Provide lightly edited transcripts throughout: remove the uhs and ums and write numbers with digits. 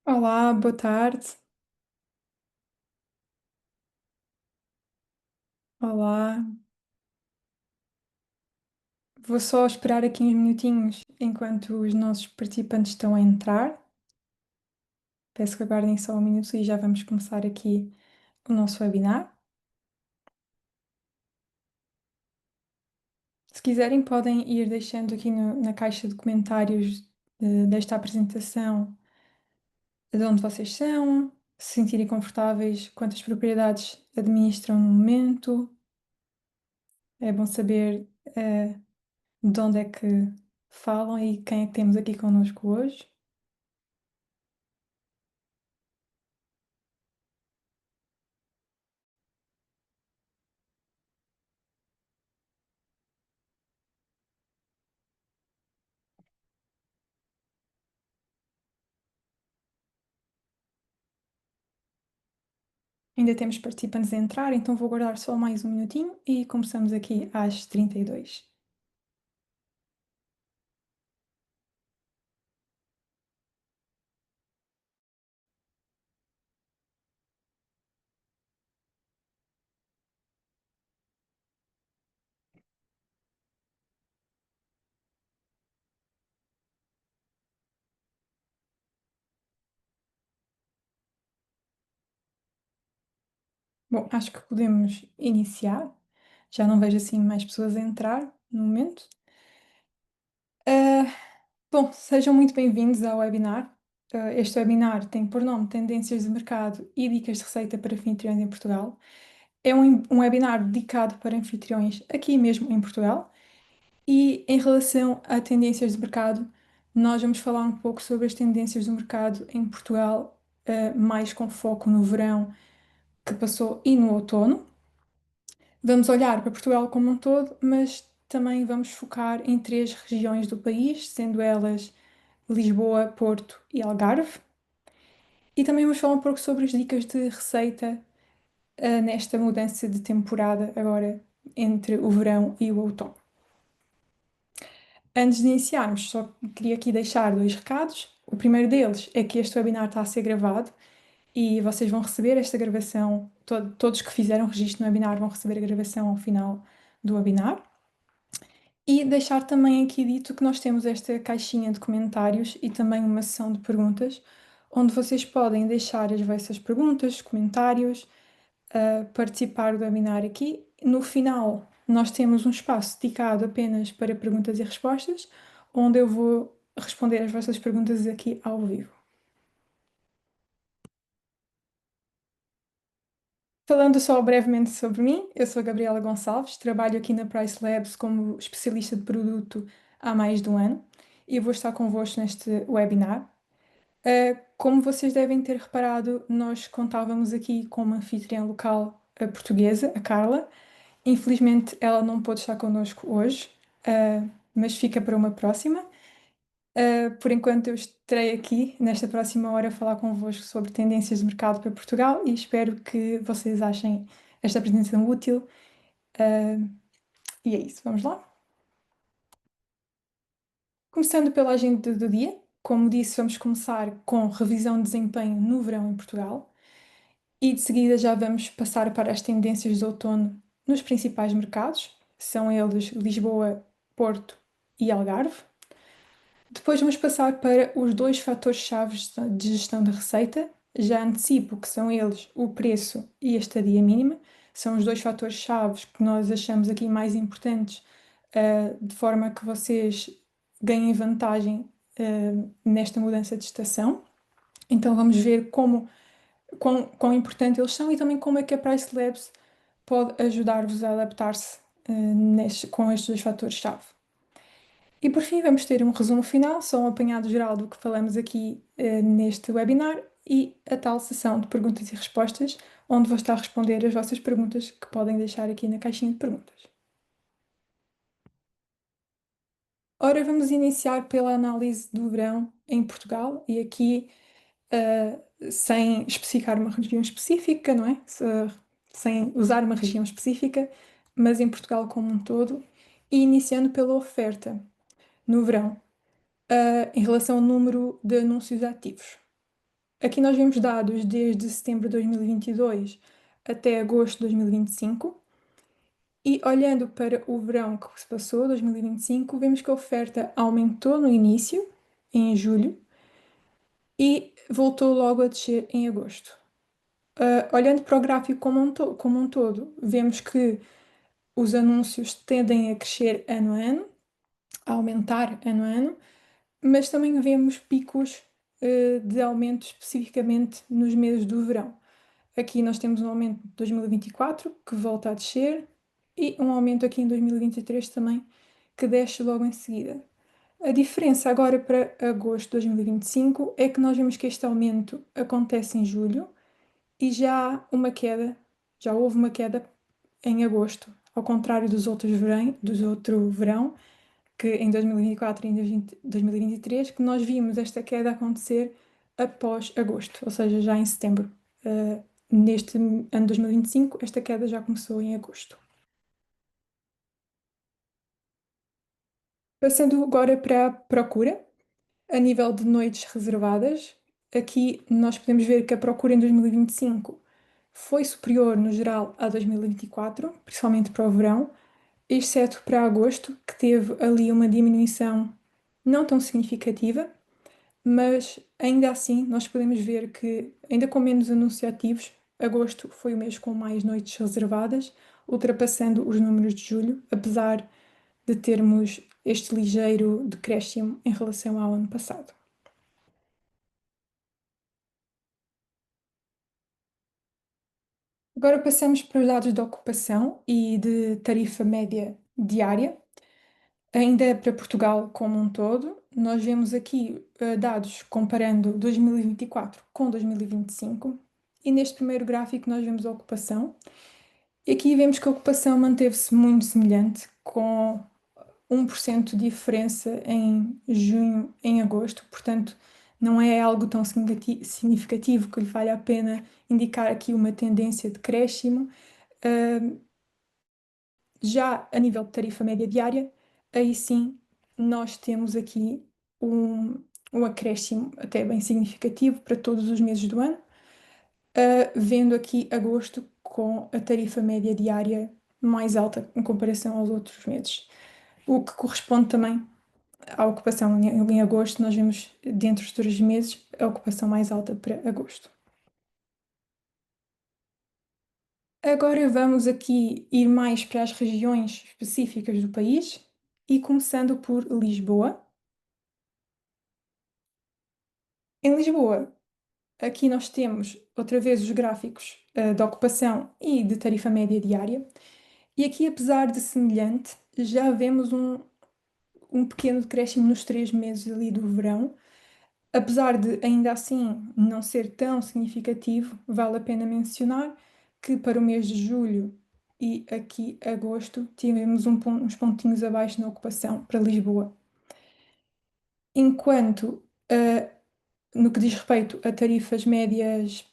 Olá, boa tarde. Olá. Vou só esperar aqui uns minutinhos enquanto os nossos participantes estão a entrar. Peço que aguardem só um minuto e já vamos começar aqui o nosso webinar. Se quiserem, podem ir deixando aqui na caixa de comentários desta apresentação de onde vocês são, se sentirem confortáveis, quantas propriedades administram no momento. É bom saber de onde é que falam e quem é que temos aqui connosco hoje. Ainda temos participantes a entrar, então vou guardar só mais um minutinho e começamos aqui às 32. Bom, acho que podemos iniciar. Já não vejo assim mais pessoas a entrar no momento. Ah, bom, sejam muito bem-vindos ao webinar. Este webinar tem por nome Tendências de Mercado e Dicas de Receita para Anfitriões em Portugal. É um webinar dedicado para anfitriões aqui mesmo em Portugal. E em relação a tendências de mercado, nós vamos falar um pouco sobre as tendências do mercado em Portugal, mais com foco no verão que passou e no outono. Vamos olhar para Portugal como um todo, mas também vamos focar em três regiões do país, sendo elas Lisboa, Porto e Algarve. E também vamos falar um pouco sobre as dicas de receita, nesta mudança de temporada agora entre o verão e o outono. Antes de iniciarmos, só queria aqui deixar dois recados. O primeiro deles é que este webinar está a ser gravado e vocês vão receber esta gravação, todos que fizeram registro no webinar vão receber a gravação ao final do webinar. E deixar também aqui dito que nós temos esta caixinha de comentários e também uma sessão de perguntas, onde vocês podem deixar as vossas perguntas, comentários, participar do webinar aqui. No final, nós temos um espaço dedicado apenas para perguntas e respostas, onde eu vou responder as vossas perguntas aqui ao vivo. Falando só brevemente sobre mim, eu sou a Gabriela Gonçalves, trabalho aqui na Price Labs como especialista de produto há mais de um ano e vou estar convosco neste webinar. Como vocês devem ter reparado, nós contávamos aqui com uma anfitriã local, portuguesa, a Carla. Infelizmente, ela não pôde estar connosco hoje, mas fica para uma próxima. Por enquanto, eu estarei aqui nesta próxima hora a falar convosco sobre tendências de mercado para Portugal e espero que vocês achem esta apresentação útil. Uh, e é isso, vamos lá? Começando pela agenda do dia, como disse, vamos começar com revisão de desempenho no verão em Portugal e de seguida já vamos passar para as tendências de outono nos principais mercados, são eles Lisboa, Porto e Algarve. Depois vamos passar para os dois fatores-chave de gestão de receita. Já antecipo que são eles o preço e a estadia mínima. São os dois fatores-chave que nós achamos aqui mais importantes, de forma que vocês ganhem vantagem, nesta mudança de estação. Então vamos ver quão importante eles são e também como é que a Price Labs pode ajudar-vos a adaptar-se, com estes dois fatores-chave. E por fim, vamos ter um resumo final, só um apanhado geral do que falamos aqui, neste webinar e a tal sessão de perguntas e respostas, onde vou estar a responder as vossas perguntas que podem deixar aqui na caixinha de perguntas. Ora, vamos iniciar pela análise do verão em Portugal e aqui, sem especificar uma região específica, não é? Sem usar uma região específica, mas em Portugal como um todo, e iniciando pela oferta no verão, em relação ao número de anúncios ativos. Aqui nós vemos dados desde setembro de 2022 até agosto de 2025. E olhando para o verão que se passou, 2025, vemos que a oferta aumentou no início, em julho, e voltou logo a descer em agosto. Olhando para o gráfico como um todo, vemos que os anúncios tendem a crescer ano a ano, a aumentar ano a ano, mas também vemos picos, de aumento especificamente nos meses do verão. Aqui nós temos um aumento de 2024, que volta a descer, e um aumento aqui em 2023 também, que desce logo em seguida. A diferença agora para agosto de 2025 é que nós vemos que este aumento acontece em julho e já há uma queda, já houve uma queda em agosto, ao contrário dos outro verão, que em 2024 e em 2023, que nós vimos esta queda acontecer após agosto, ou seja, já em setembro. Neste ano de 2025, esta queda já começou em agosto. Passando agora para a procura, a nível de noites reservadas, aqui nós podemos ver que a procura em 2025 foi superior no geral a 2024, principalmente para o verão, exceto para agosto, que teve ali uma diminuição não tão significativa, mas ainda assim nós podemos ver que, ainda com menos anunciativos, agosto foi o mês com mais noites reservadas, ultrapassando os números de julho, apesar de termos este ligeiro decréscimo em relação ao ano passado. Agora passamos para os dados de ocupação e de tarifa média diária. Ainda para Portugal como um todo, nós vemos aqui dados comparando 2024 com 2025. E neste primeiro gráfico nós vemos a ocupação. E aqui vemos que a ocupação manteve-se muito semelhante, com 1% de diferença em junho, em agosto. Portanto, não é algo tão significativo que lhe vale a pena indicar aqui uma tendência de crescimento. Uh, Já a nível de tarifa média diária, aí sim nós temos aqui um, um acréscimo até bem significativo para todos os meses do ano, vendo aqui agosto com a tarifa média diária mais alta em comparação aos outros meses, o que corresponde também à ocupação em agosto. Nós vemos dentro dos 3 meses a ocupação mais alta para agosto. Agora vamos aqui ir mais para as regiões específicas do país e começando por Lisboa. Em Lisboa, aqui nós temos outra vez os gráficos da ocupação e de tarifa média diária. E aqui, apesar de semelhante, já vemos um pequeno decréscimo nos 3 meses ali do verão. Apesar de ainda assim não ser tão significativo, vale a pena mencionar que para o mês de julho e aqui agosto tivemos uns pontinhos abaixo na ocupação para Lisboa. Enquanto no que diz respeito a tarifas médias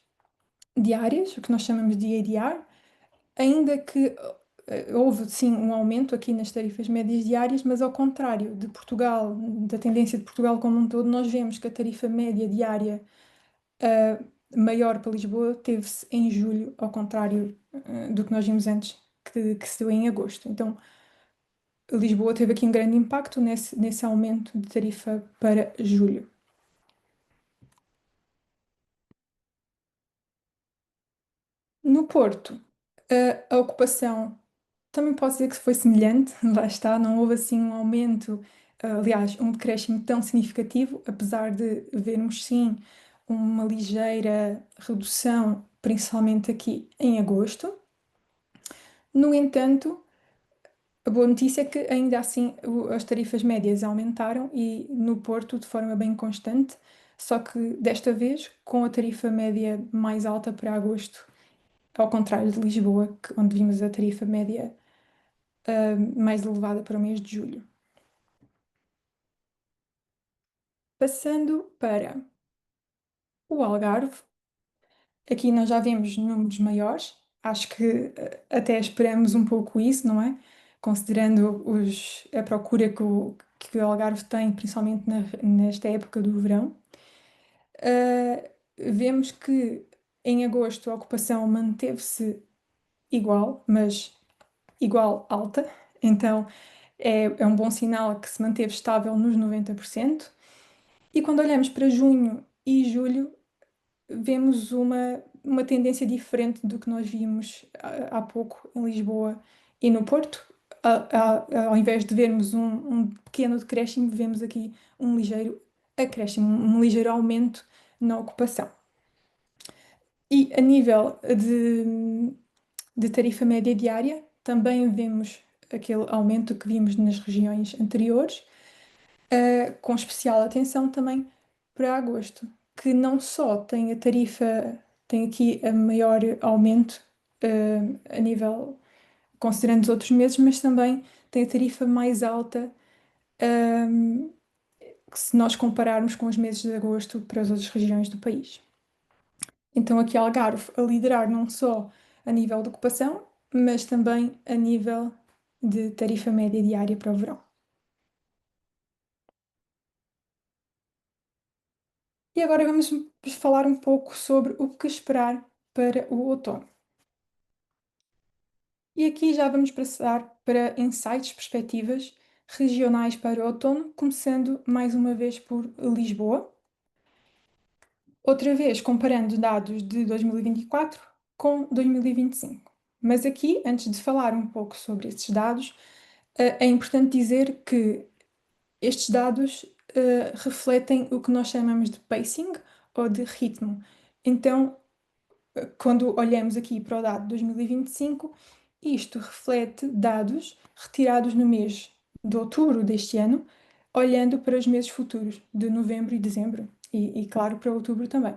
diárias, o que nós chamamos de ADR, ainda que houve sim um aumento aqui nas tarifas médias diárias, mas ao contrário de Portugal, da tendência de Portugal como um todo, nós vemos que a tarifa média diária maior para Lisboa teve-se em julho, ao contrário do que nós vimos antes, que se deu em agosto. Então, Lisboa teve aqui um grande impacto nesse aumento de tarifa para julho. No Porto, a ocupação também pode dizer que foi semelhante, lá está, não houve assim um aumento, aliás, um decréscimo tão significativo, apesar de vermos sim uma ligeira redução, principalmente aqui em agosto. No entanto, a boa notícia é que ainda assim as tarifas médias aumentaram e no Porto de forma bem constante, só que desta vez com a tarifa média mais alta para agosto, ao contrário de Lisboa, onde vimos a tarifa média mais elevada para o mês de julho. Passando para o Algarve, aqui nós já vemos números maiores, acho que até esperamos um pouco isso, não é? Considerando a procura que o Algarve tem, principalmente nesta época do verão. vemos que em agosto a ocupação manteve-se igual, mas igual alta, então é um bom sinal que se manteve estável nos 90%. E quando olhamos para junho e julho, vemos uma tendência diferente do que nós vimos há pouco em Lisboa e no Porto. Ao invés de vermos um pequeno decréscimo, vemos aqui um ligeiro acréscimo, um ligeiro aumento na ocupação. E a nível de tarifa média diária, também vemos aquele aumento que vimos nas regiões anteriores, com especial atenção também para agosto, que não só tem a tarifa, tem aqui a maior aumento, a nível, considerando os outros meses, mas também tem a tarifa mais alta, ehm, que se nós compararmos com os meses de agosto para as outras regiões do país. Então aqui Algarve a liderar não só a nível de ocupação, mas também a nível de tarifa média diária para o verão. E agora vamos falar um pouco sobre o que esperar para o outono. E aqui já vamos passar para insights, perspectivas regionais para o outono, começando mais uma vez por Lisboa. Outra vez comparando dados de 2024 com 2025. Mas aqui, antes de falar um pouco sobre esses dados, é importante dizer que estes dados refletem o que nós chamamos de pacing ou de ritmo. Então, quando olhamos aqui para o dado de 2025, isto reflete dados retirados no mês de outubro deste ano, olhando para os meses futuros, de novembro e dezembro, claro, para outubro também.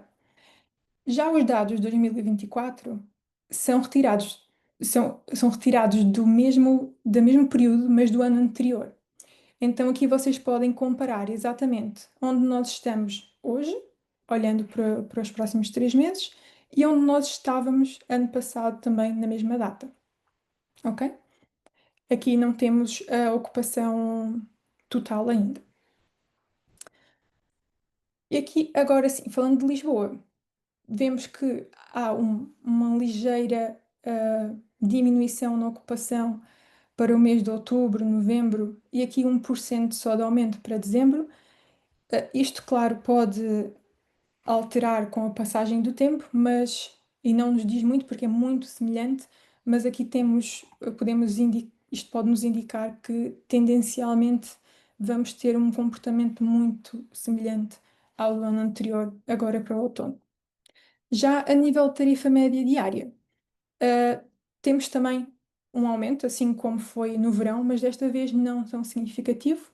Já os dados de 2024 são retirados, são retirados do mesmo período, mas do ano anterior. Então aqui vocês podem comparar exatamente onde nós estamos hoje, olhando para os próximos 3 meses, e onde nós estávamos ano passado também na mesma data. Ok? Aqui não temos a ocupação total ainda. E aqui, agora sim, falando de Lisboa, vemos que há uma ligeira diminuição na ocupação para o mês de outubro, novembro, e aqui 1% só de aumento para dezembro. Isto, claro, pode alterar com a passagem do tempo, mas e não nos diz muito porque é muito semelhante, mas aqui temos, isto pode nos indicar que tendencialmente vamos ter um comportamento muito semelhante ao do ano anterior, agora para o outono. Já a nível de tarifa média diária, uh, temos também um aumento, assim como foi no verão, mas desta vez não tão significativo,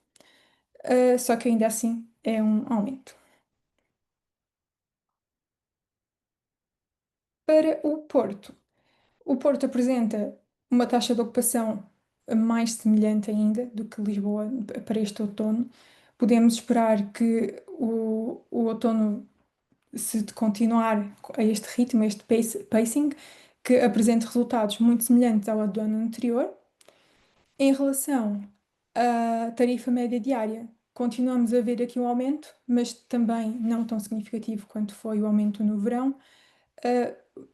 só que ainda assim é um aumento. Para o Porto apresenta uma taxa de ocupação mais semelhante ainda do que Lisboa para este outono. Podemos esperar que o outono, se continuar a este ritmo, a este pacing, que apresente resultados muito semelhantes ao do ano anterior. Em relação à tarifa média diária, continuamos a ver aqui um aumento, mas também não tão significativo quanto foi o aumento no verão,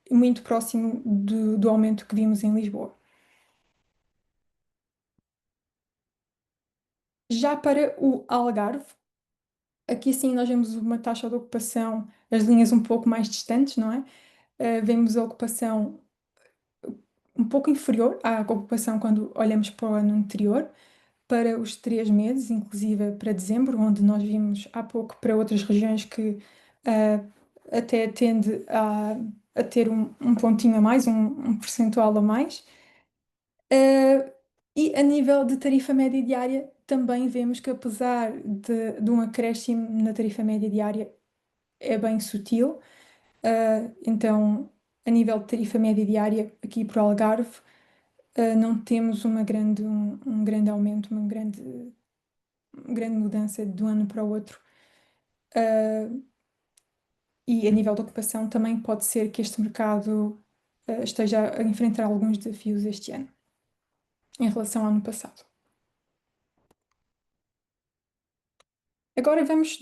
muito próximo do aumento que vimos em Lisboa. Já para o Algarve, aqui sim nós vemos uma taxa de ocupação, as linhas um pouco mais distantes, não é? Vemos a ocupação um pouco inferior à ocupação quando olhamos para o ano anterior, para os 3 meses, inclusive para dezembro, onde nós vimos há pouco para outras regiões que ah, até tende a ter um pontinho a mais, um percentual a mais. Ah, e a nível de tarifa média diária, também vemos que apesar de um acréscimo na tarifa média diária, é bem sutil. Então, a nível de tarifa média diária, aqui para o Algarve, não temos um grande aumento, uma grande mudança de um ano para o outro. Uh, e a nível de ocupação também pode ser que este mercado esteja a enfrentar alguns desafios este ano, em relação ao ano passado. Agora vamos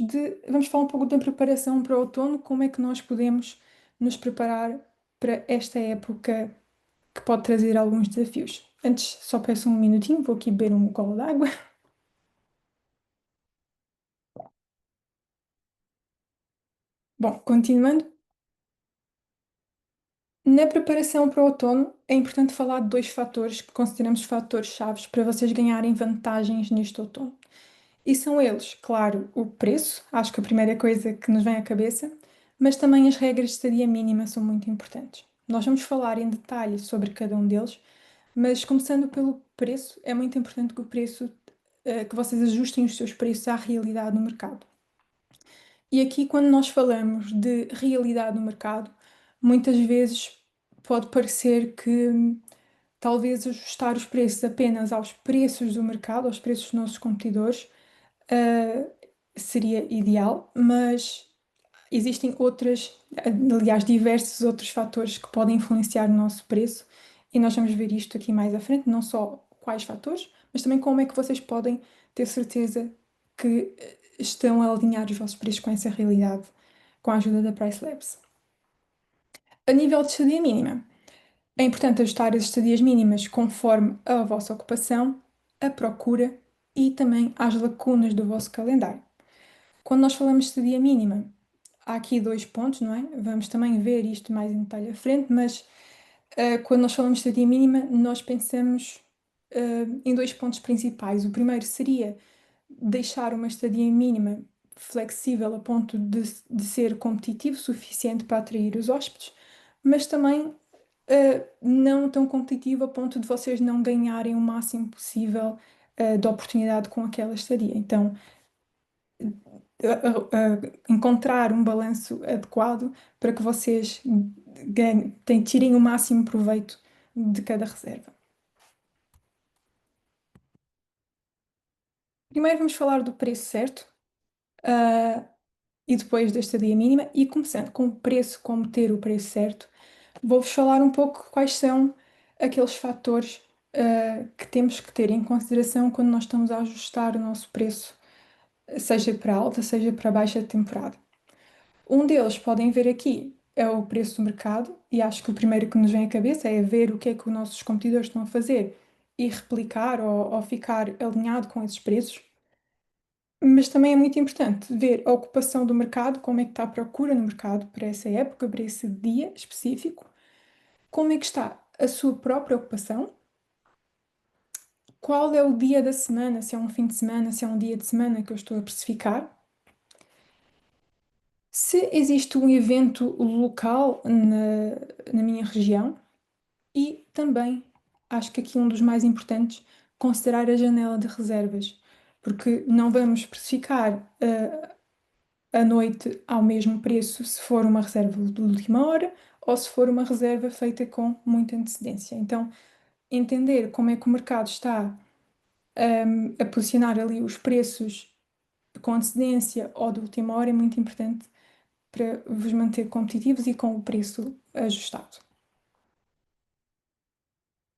falar um pouco da preparação para o outono, como é que nós podemos nos preparar para esta época que pode trazer alguns desafios. Antes, só peço um minutinho, vou aqui beber um gole de água. Bom, continuando, na preparação para o outono é importante falar de dois fatores que consideramos fatores chaves para vocês ganharem vantagens neste outono. E são eles, claro, o preço, acho que a primeira coisa que nos vem à cabeça, mas também as regras de estadia mínima são muito importantes. Nós vamos falar em detalhe sobre cada um deles, mas começando pelo preço, é muito importante que o preço, que vocês ajustem os seus preços à realidade no mercado. E aqui, quando nós falamos de realidade no mercado, muitas vezes pode parecer que talvez ajustar os preços apenas aos preços do mercado, aos preços dos nossos competidores, uh, seria ideal, mas existem aliás, diversos outros fatores que podem influenciar o nosso preço e nós vamos ver isto aqui mais à frente, não só quais fatores, mas também como é que vocês podem ter certeza que estão a alinhar os vossos preços com essa realidade, com a ajuda da Price Labs. A nível de estadia mínima, é importante ajustar as estadias mínimas conforme a vossa ocupação, a procura e também às lacunas do vosso calendário. Quando nós falamos de estadia mínima, há aqui dois pontos, não é? Vamos também ver isto mais em detalhe à frente, mas quando nós falamos de estadia mínima, nós pensamos em dois pontos principais. O primeiro seria deixar uma estadia mínima flexível a ponto de ser competitivo, suficiente para atrair os hóspedes, mas também não tão competitivo a ponto de vocês não ganharem o máximo possível de oportunidade com aquela estadia. Então, encontrar um balanço adequado para que vocês tirem o máximo proveito de cada reserva. Primeiro vamos falar do preço certo, ah, e depois da estadia mínima, e começando com o preço, como ter o preço certo, vou-vos falar um pouco quais são aqueles fatores, que temos que ter em consideração quando nós estamos a ajustar o nosso preço, seja para alta, seja para baixa temporada. Um deles, podem ver aqui, é o preço do mercado, e acho que o primeiro que nos vem à cabeça é ver o que é que os nossos competidores estão a fazer e replicar ou ficar alinhado com esses preços. Mas também é muito importante ver a ocupação do mercado, como é que está a procura no mercado para essa época, para esse dia específico, como é que está a sua própria ocupação, qual é o dia da semana, se é um fim de semana, se é um dia de semana que eu estou a precificar. Se existe um evento local na minha região e também, acho que aqui um dos mais importantes, considerar a janela de reservas, porque não vamos especificar a noite ao mesmo preço se for uma reserva de última hora ou se for uma reserva feita com muita antecedência. Então, entender como é que o mercado está a posicionar ali os preços com antecedência ou de última hora é muito importante para vos manter competitivos e com o preço ajustado.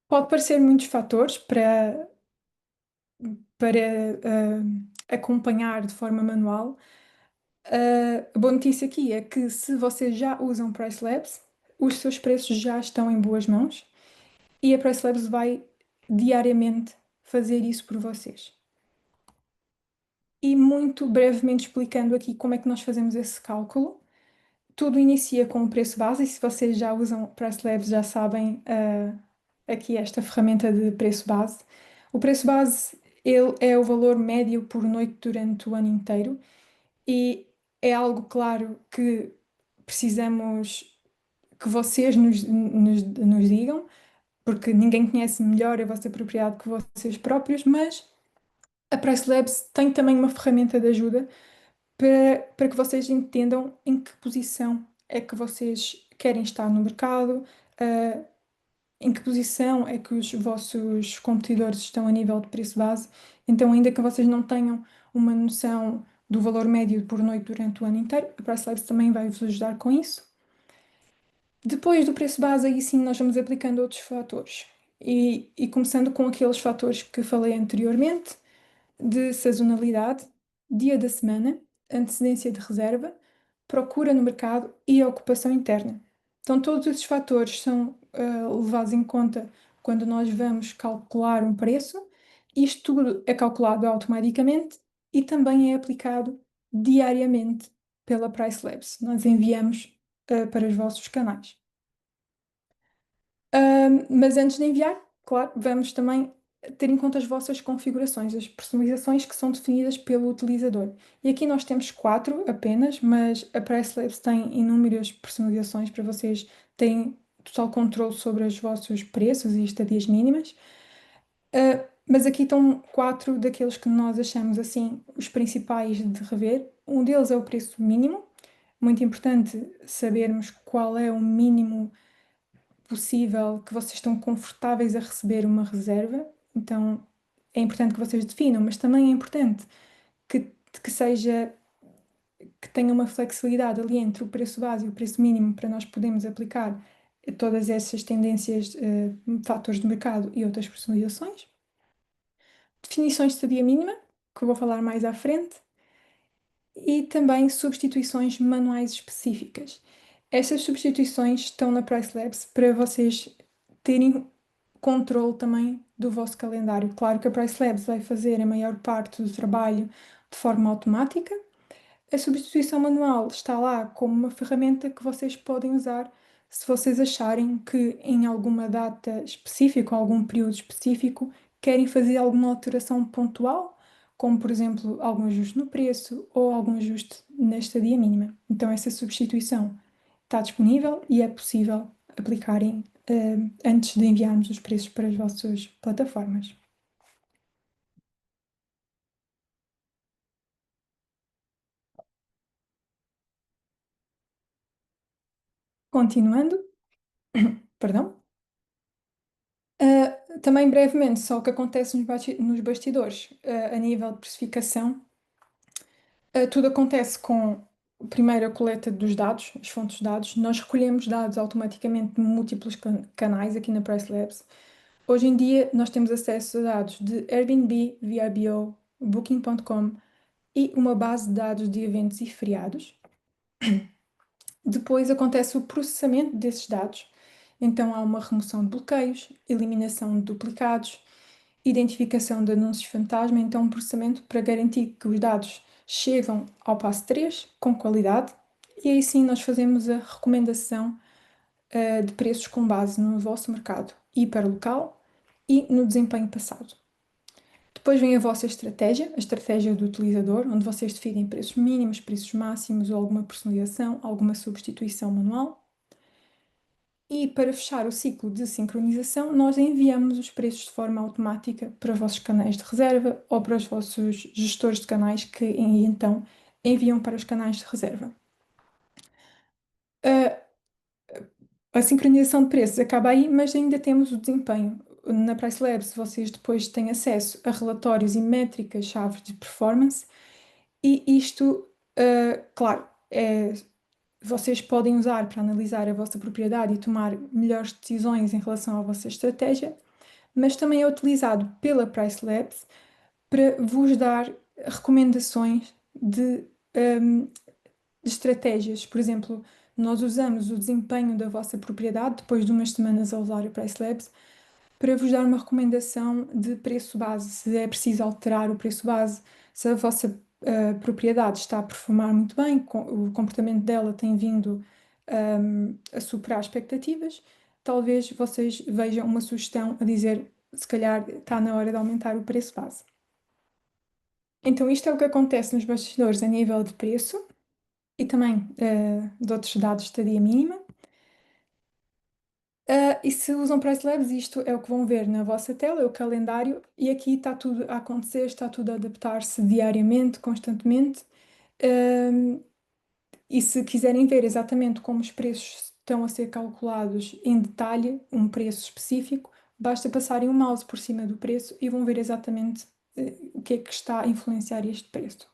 Pode parecer muitos fatores para acompanhar de forma manual. A boa notícia aqui é que se vocês já usam Price Labs, os seus preços já estão em boas mãos e a Price Labs vai diariamente fazer isso por vocês. E muito brevemente explicando aqui como é que nós fazemos esse cálculo. Tudo inicia com o preço base e se vocês já usam Price Labs já sabem aqui esta ferramenta de preço base. O preço base ele é o valor médio por noite durante o ano inteiro e é algo, claro, que precisamos que vocês nos digam, porque ninguém conhece melhor a vossa propriedade que vocês próprios, mas a Price Labs tem também uma ferramenta de ajuda para que vocês entendam em que posição é que vocês querem estar no mercado, em que posição é que os vossos competidores estão a nível de preço base. Então, ainda que vocês não tenham uma noção do valor médio por noite durante o ano inteiro, a Price Labs também vai vos ajudar com isso. Depois do preço base, aí sim nós vamos aplicando outros fatores. E começando com aqueles fatores que falei anteriormente, de sazonalidade. dia da semana, antecedência de reserva, procura no mercado e ocupação interna. Então, todos esses fatores são levados em conta quando nós vamos calcular um preço. Isto tudo é calculado automaticamente e também é aplicado diariamente pela Price Labs. Nós enviamos para os vossos canais. Mas antes de enviar, claro, vamos também ter em conta as vossas configurações, as personalizações que são definidas pelo utilizador. E aqui nós temos quatro apenas, mas a PressLabs tem inúmeras personalizações para vocês terem total controle sobre os vossos preços e estadias mínimas. Mas aqui estão quatro daqueles que nós achamos assim os principais de rever. Um deles é o preço mínimo. Muito importante sabermos qual é o mínimo possível que vocês estão confortáveis a receber uma reserva. Então é importante que vocês definam, mas também é importante que, que seja que tenha uma flexibilidade ali entre o preço base e o preço mínimo para nós podermos aplicar todas essas tendências, fatores de mercado e outras personalizações. Definições de estadia mínima, que eu vou falar mais à frente, e também substituições manuais específicas. Estas substituições estão na Price Labs para vocês terem controle também do vosso calendário. Claro que a Price Labs vai fazer a maior parte do trabalho de forma automática. A substituição manual está lá como uma ferramenta que vocês podem usar se vocês acharem que em alguma data específica, ou algum período específico, querem fazer alguma alteração pontual, como por exemplo algum ajuste no preço ou algum ajuste na estadia mínima. Então essa substituição está disponível e é possível aplicarem antes de enviarmos os preços para as vossas plataformas. Continuando, perdão. Também brevemente, só o que acontece nos bastidores, a nível de precificação, tudo acontece com, primeiro, a coleta dos dados, as fontes de dados. Nós recolhemos dados automaticamente de múltiplos canais aqui na Price Labs. Hoje em dia, nós temos acesso a dados de Airbnb, VRBO, Booking.com e uma base de dados de eventos e feriados. Depois acontece o processamento desses dados. Então há uma remoção de bloqueios, eliminação de duplicados, identificação de anúncios fantasma, então um processamento para garantir que os dados chegam ao passo 3 com qualidade e aí sim nós fazemos a recomendação de preços com base no vosso mercado hiperlocal e no desempenho passado. Depois vem a vossa estratégia, a estratégia do utilizador, onde vocês definem preços mínimos, preços máximos ou alguma personalização, alguma substituição manual. E para fechar o ciclo de sincronização, nós enviamos os preços de forma automática para os vossos canais de reserva ou para os vossos gestores de canais que então enviam para os canais de reserva. A, a sincronização de preços acaba aí, mas ainda temos o desempenho. Na Price Labs, vocês depois têm acesso a relatórios e métricas-chave de performance, e isto, claro, vocês podem usar para analisar a vossa propriedade e tomar melhores decisões em relação à vossa estratégia, mas também é utilizado pela Price Labs para vos dar recomendações um, de estratégias. Por exemplo, nós usamos o desempenho da vossa propriedade depois de umas semanas a usar a Price Labs para vos dar uma recomendação de preço base, se é preciso alterar o preço base, se a vossa propriedade está a performar muito bem, o comportamento dela tem vindo a superar expectativas, talvez vocês vejam uma sugestão a dizer se calhar está na hora de aumentar o preço base. Então, isto é o que acontece nos bastidores a nível de preço e também de outros dados de estadia mínima. E se usam Price Labs, isto é o que vão ver na vossa tela, é o calendário, e aqui está tudo a acontecer, está tudo a adaptar-se diariamente, constantemente. Um, e se quiserem ver exatamente como os preços estão a ser calculados em detalhe, um preço específico, basta passarem o mouse por cima do preço e vão ver exatamente o que é que está a influenciar este preço.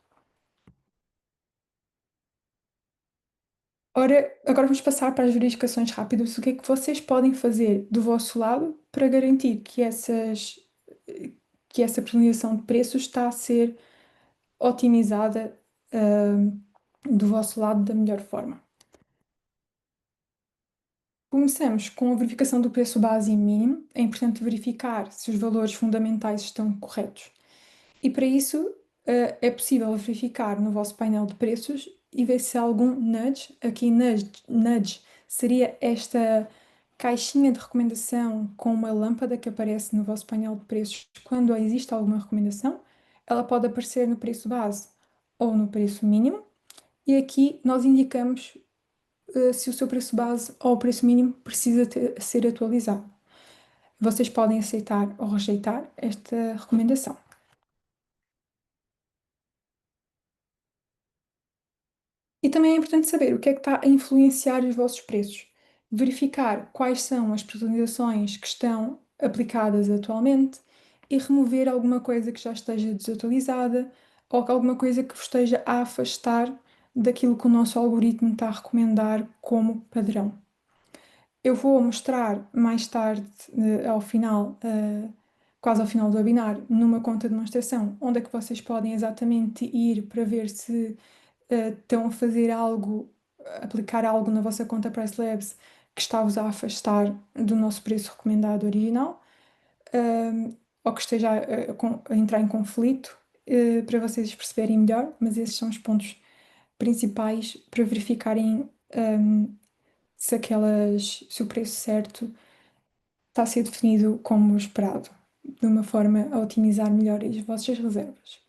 Ora, agora vamos passar para as verificações rápidas. O que é que vocês podem fazer do vosso lado para garantir que essa personalização de preços está a ser otimizada, do vosso lado da melhor forma. Começamos com a verificação do preço base e mínimo. É importante verificar se os valores fundamentais estão corretos. E para isso, é possível verificar no vosso painel de preços e ver se há algum nudge. Aqui, nudge seria esta caixinha de recomendação com uma lâmpada que aparece no vosso painel de preços quando existe alguma recomendação. Ela pode aparecer no preço base ou no preço mínimo. E aqui nós indicamos se o seu preço base ou o preço mínimo precisa ser atualizado. Vocês podem aceitar ou rejeitar esta recomendação. E também é importante saber o que é que está a influenciar os vossos preços. Verificar quais são as personalizações que estão aplicadas atualmente e remover alguma coisa que já esteja desatualizada ou alguma coisa que vos esteja a afastar daquilo que o nosso algoritmo está a recomendar como padrão. Eu vou mostrar mais tarde, ao final, quase ao final do webinar, numa conta de demonstração, onde é que vocês podem exatamente ir para ver se estão a fazer algo, aplicar algo na vossa conta Price Labs que está-vos a afastar do nosso preço recomendado original, ou que esteja a entrar em conflito, para vocês perceberem melhor, mas esses são os pontos principais para verificarem, se o preço certo está a ser definido como esperado, de uma forma a otimizar melhor as vossas reservas.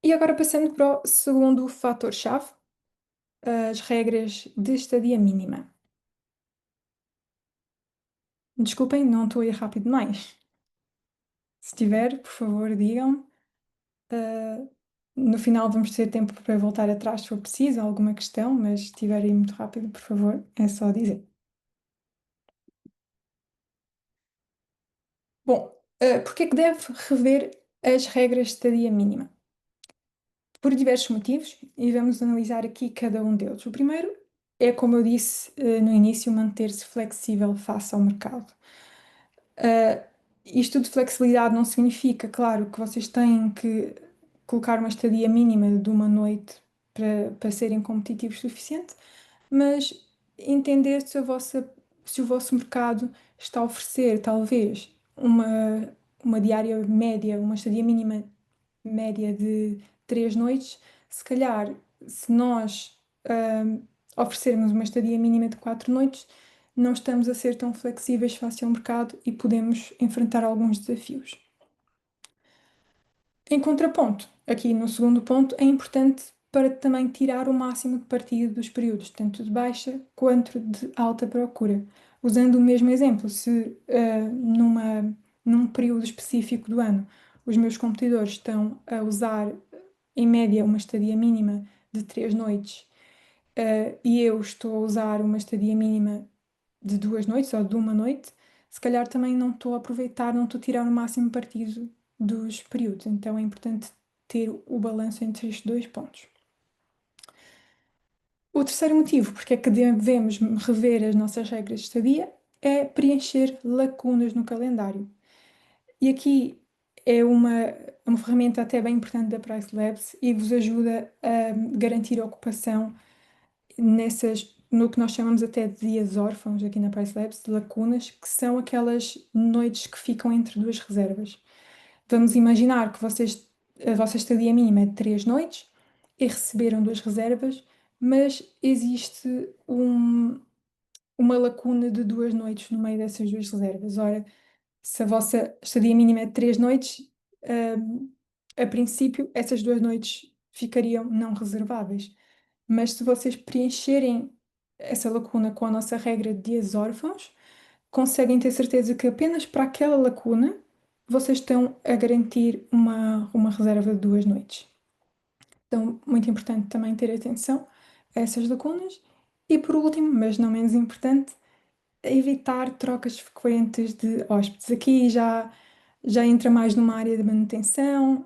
E agora passando para o segundo fator-chave, as regras de estadia mínima. Desculpem, não estou a ir rápido demais. Se tiver, por favor, digam. Uh, no final vamos ter tempo para voltar atrás se for preciso, alguma questão, mas se estiverem muito rápido, por favor, é só dizer. Bom, porque é que deve rever as regras de estadia mínima? Por diversos motivos, e vamos analisar aqui cada um deles. O primeiro é, como eu disse, no início, manter-se flexível face ao mercado. Uh, Isto de flexibilidade não significa, claro, que vocês têm que colocar uma estadia mínima de uma noite para serem competitivos o suficiente, mas entender se o vosso mercado está a oferecer, talvez, uma diária média, uma estadia mínima média de 3 noites, se calhar, se nós oferecermos uma estadia mínima de 4 noites, não estamos a ser tão flexíveis face ao mercado e podemos enfrentar alguns desafios. Em contraponto, aqui no segundo ponto, é importante para também tirar o máximo de partido dos períodos, tanto de baixa quanto de alta procura. Usando o mesmo exemplo, se num período específico do ano os meus competidores estão a usar em média uma estadia mínima de 3 noites, e eu estou a usar uma estadia mínima de 2 noites ou de uma noite, se calhar também não estou a aproveitar, não estou a tirar o máximo partido dos períodos. Então é importante ter o balanço entre estes dois pontos. O terceiro motivo porque é que devemos rever as nossas regras de estadia é preencher lacunas no calendário. E aqui é uma ferramenta até bem importante da Price Labs e vos ajuda a garantir a ocupação no que nós chamamos até de dias órfãos aqui na Price Labs, de lacunas, que são aquelas noites que ficam entre duas reservas. Vamos imaginar que a vossa estadia mínima é de 3 noites e receberam duas reservas, mas existe uma lacuna de 2 noites no meio dessas duas reservas. Ora, se a vossa estadia mínima é de 3 noites, a princípio, essas 2 noites ficariam não reserváveis. Mas se vocês preencherem essa lacuna com a nossa regra de dias órfãos, conseguem ter certeza que apenas para aquela lacuna vocês estão a garantir uma reserva de 2 noites. Então, muito importante também ter atenção a essas lacunas. E por último, mas não menos importante, evitar trocas frequentes de hóspedes. Aqui já entra mais numa área de manutenção,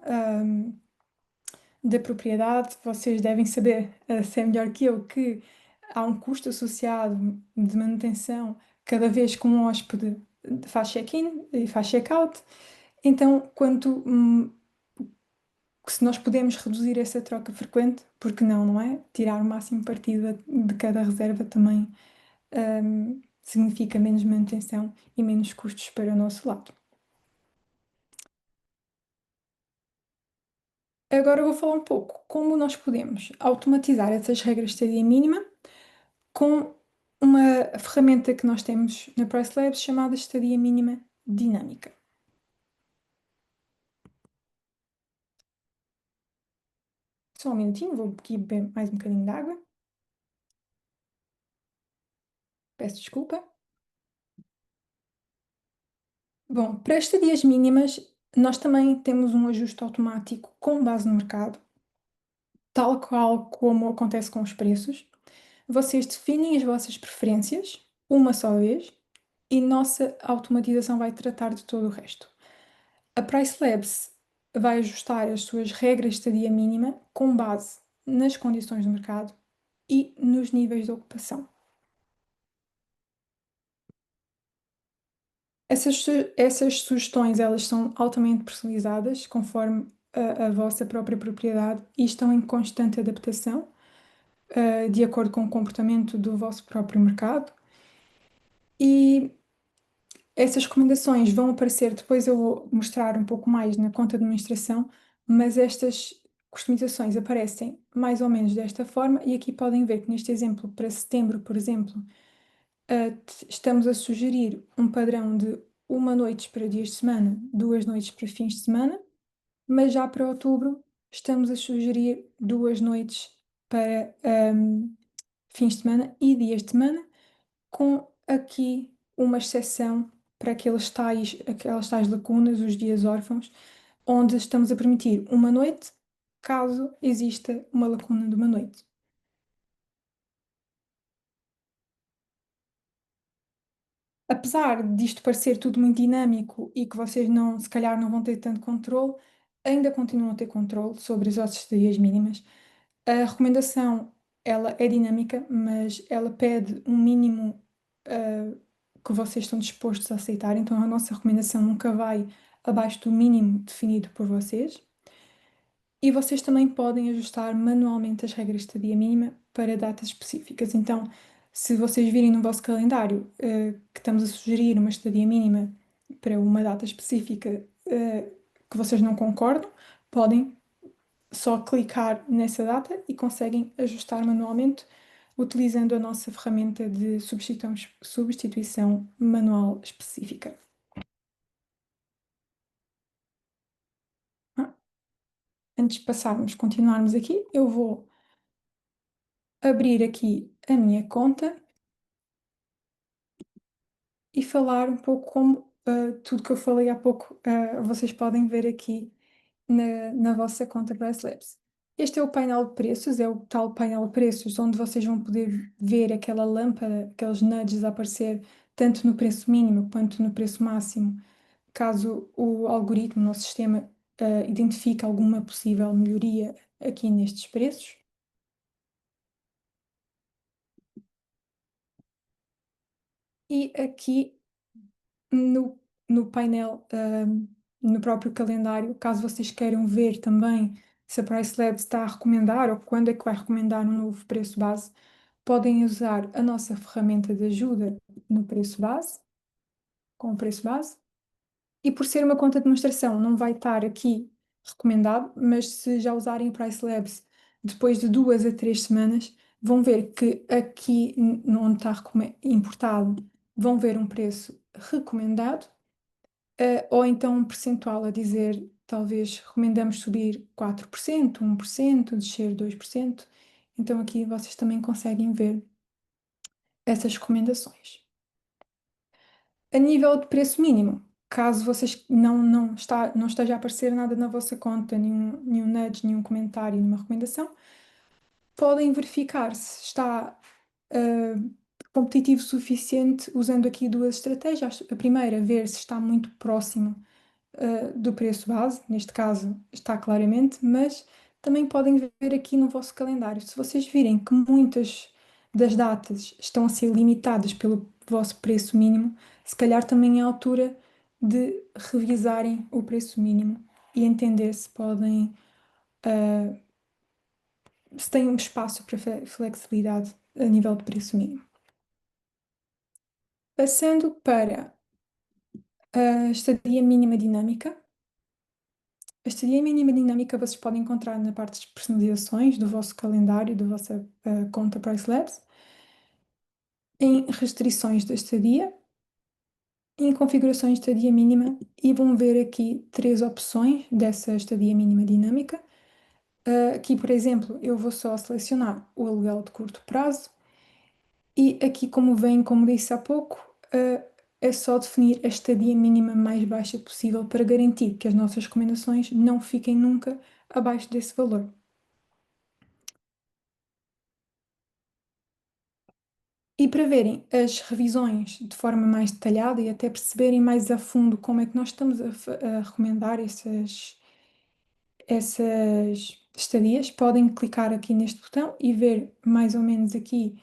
da propriedade. Vocês devem saber, se é melhor que eu, que há um custo associado de manutenção cada vez que um hóspede faz check-in e faz check-out. Então, que se nós podemos reduzir essa troca frequente, porque não, não é? Tirar o máximo partido de cada reserva também significa menos manutenção e menos custos para o nosso lado. Agora eu vou falar um pouco como nós podemos automatizar essas regras de estadia mínima com uma ferramenta que nós temos na Price Labs chamada estadia mínima dinâmica. Só um minutinho, vou aqui beber mais um bocadinho de água. Peço desculpa. Bom, para estadias mínimas, nós também temos um ajuste automático com base no mercado, tal qual como acontece com os preços. Vocês definem as vossas preferências uma só vez e nossa automatização vai tratar de todo o resto. A Price Labs vai ajustar as suas regras de estadia mínima com base nas condições do mercado e nos níveis de ocupação. Essas sugestões elas são altamente personalizadas conforme a vossa própria propriedade e estão em constante adaptação, de acordo com o comportamento do vosso próprio mercado. E essas recomendações vão aparecer, depois eu vou mostrar um pouco mais na conta de administração, mas estas customizações aparecem mais ou menos desta forma, e aqui podem ver que neste exemplo, para setembro, por exemplo, estamos a sugerir um padrão de uma noite para dias de semana, duas noites para fins de semana, mas já para outubro estamos a sugerir duas noites para fins de semana e dias de semana, com aqui uma exceção para aquelas tais lacunas, os dias órfãos, onde estamos a permitir uma noite, caso exista uma lacuna de uma noite. Apesar disto parecer tudo muito dinâmico e que vocês não, se calhar não vão ter tanto controle, ainda continuam a ter controle sobre as vossas estadias mínimas. A recomendação, ela é dinâmica, mas ela pede um mínimo, que vocês estão dispostos a aceitar. Então, a nossa recomendação nunca vai abaixo do mínimo definido por vocês. E vocês também podem ajustar manualmente as regras de estadia mínima para datas específicas. Então, se vocês virem no vosso calendário, que estamos a sugerir uma estadia mínima para uma data específica, que vocês não concordam, podem só clicar nessa data e conseguem ajustar manualmente utilizando a nossa ferramenta de substituição manual específica. Ah, Antes de continuarmos aqui, eu vou abrir aqui a minha conta e falar um pouco como tudo que eu falei há pouco, vocês podem ver aqui na vossa conta Bracelabs. Este é o painel de preços, é o tal painel de preços onde vocês vão poder ver aquela lâmpada, aqueles nudges a aparecer tanto no preço mínimo quanto no preço máximo, caso o algoritmo, o nosso sistema, identifique alguma possível melhoria aqui nestes preços. E aqui no, no painel, no próprio calendário, caso vocês queiram ver também se a Price Labs está a recomendar ou quando é que vai recomendar um novo preço base, podem usar a nossa ferramenta de ajuda no preço base, com o preço base. E por ser uma conta de demonstração, não vai estar aqui recomendado, mas se já usarem o Price Labs depois de 2 a 3 semanas, vão ver que aqui onde está importado, vão ver um preço recomendado, ou então um percentual a dizer, talvez recomendamos subir 4%, 1%, descer 2%. Então aqui vocês também conseguem ver essas recomendações. A nível de preço mínimo, caso vocês não esteja a aparecer nada na vossa conta, nenhum nudge, nenhum comentário, nenhuma recomendação, podem verificar se está competitivo o suficiente usando aqui duas estratégias. A primeira, ver se está muito próximo do preço base, neste caso está claramente, mas também podem ver aqui no vosso calendário. Se vocês virem que muitas das datas estão a ser limitadas pelo vosso preço mínimo, se calhar também é a altura de revisarem o preço mínimo e entender se podem ah, se tem um espaço para flexibilidade a nível de preço mínimo. Passando para a estadia mínima dinâmica. A estadia mínima dinâmica vocês podem encontrar na parte de personalizações do vosso calendário, da vossa conta PriceLabs, em restrições da estadia, em configurações de estadia mínima, e vão ver aqui três opções dessa estadia mínima dinâmica. Aqui, por exemplo, eu vou só selecionar o aluguel de curto prazo e aqui, como disse há pouco, é só definir a estadia mínima mais baixa possível para garantir que as nossas recomendações não fiquem nunca abaixo desse valor. E para verem as revisões de forma mais detalhada e até perceberem mais a fundo como é que nós estamos a recomendar essas estadias, podem clicar aqui neste botão e ver mais ou menos aqui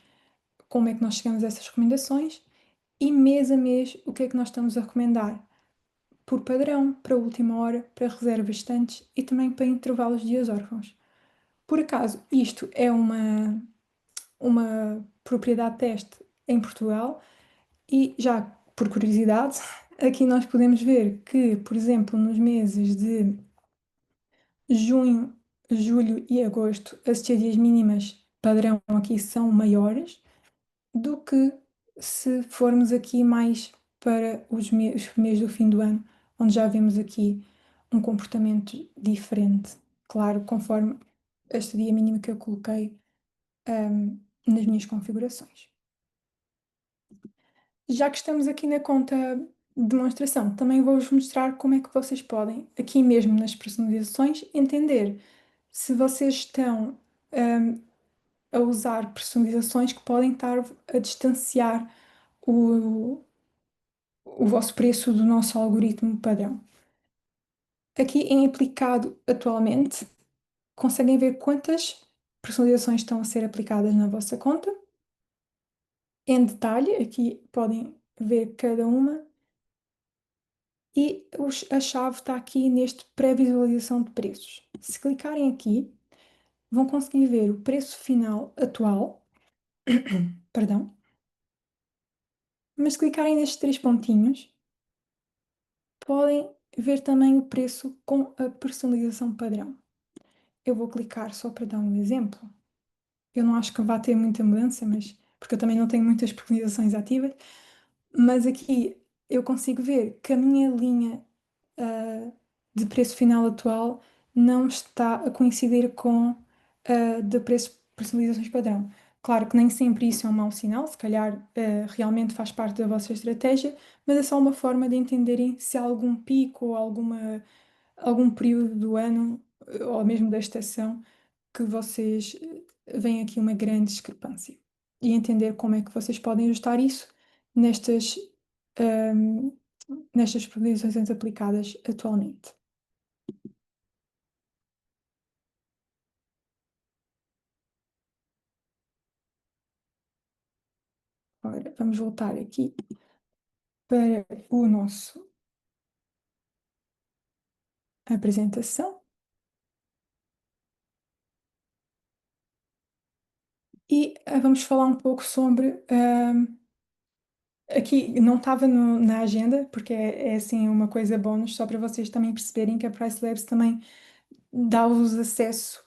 como é que nós chegamos a essas recomendações e mês a mês o que é que nós estamos a recomendar por padrão, para última hora, para reservas estantes e também para intervalos de dias órfãos. Por acaso, isto é uma propriedade teste em Portugal e já por curiosidade, aqui nós podemos ver que, por exemplo, nos meses de junho, julho e agosto, as estadias mínimas padrão aqui são maiores do que se formos aqui mais para os meses do fim do ano, onde já vemos aqui um comportamento diferente, claro, conforme a estadia mínima que eu coloquei, nas minhas configurações. Já que estamos aqui na conta de demonstração, também vou-vos mostrar como é que vocês podem, aqui mesmo nas personalizações, entender se vocês estão, a usar personalizações que podem estar a distanciar o, o vosso preço do nosso algoritmo padrão. Aqui em aplicado atualmente, conseguem ver quantas personalizações estão a ser aplicadas na vossa conta. Em detalhe, aqui podem ver cada uma e a chave está aqui neste pré-visualização de preços. Se clicarem aqui, vão conseguir ver o preço final atual, perdão, mas se clicarem nestes três pontinhos, podem ver também o preço com a personalização padrão. Eu vou clicar só para dar um exemplo. Eu não acho que vá ter muita mudança, mas porque eu também não tenho muitas personalizações ativas, mas aqui eu consigo ver que a minha linha de preço final atual não está a coincidir com a de preço personalizações padrão. Claro que nem sempre isso é um mau sinal, se calhar realmente faz parte da vossa estratégia, mas é só uma forma de entenderem se há algum pico ou algum período do ano ou mesmo da estação que vocês veem aqui uma grande discrepância e entender como é que vocês podem ajustar isso nestas, ahm, nestas previsões aplicadas atualmente. Ora, vamos voltar aqui para o nosso apresentação e vamos falar um pouco sobre. Aqui não estava na agenda, porque é assim uma coisa bónus, só para vocês também perceberem que a Price Labs também dá-vos acesso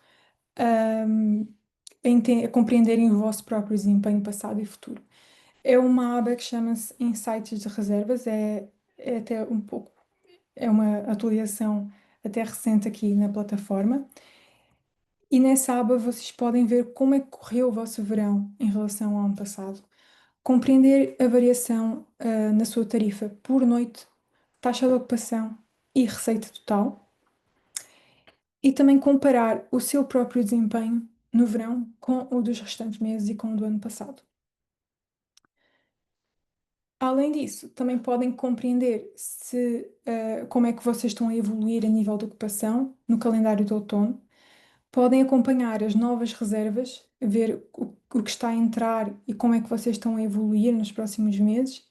ahm, a compreenderem o vosso próprio desempenho passado e futuro. É uma aba que chama-se Insights de Reservas, é até um pouco, é uma atualização até recente aqui na plataforma. E nessa aba vocês podem ver como é que correu o vosso verão em relação ao ano passado, compreender a variação, na sua tarifa por noite, taxa de ocupação e receita total, e também comparar o seu próprio desempenho no verão com o dos restantes meses e com o do ano passado. Além disso, também podem compreender como é que vocês estão a evoluir a nível de ocupação no calendário de outono. Podem acompanhar as novas reservas, ver o que está a entrar e como é que vocês estão a evoluir nos próximos meses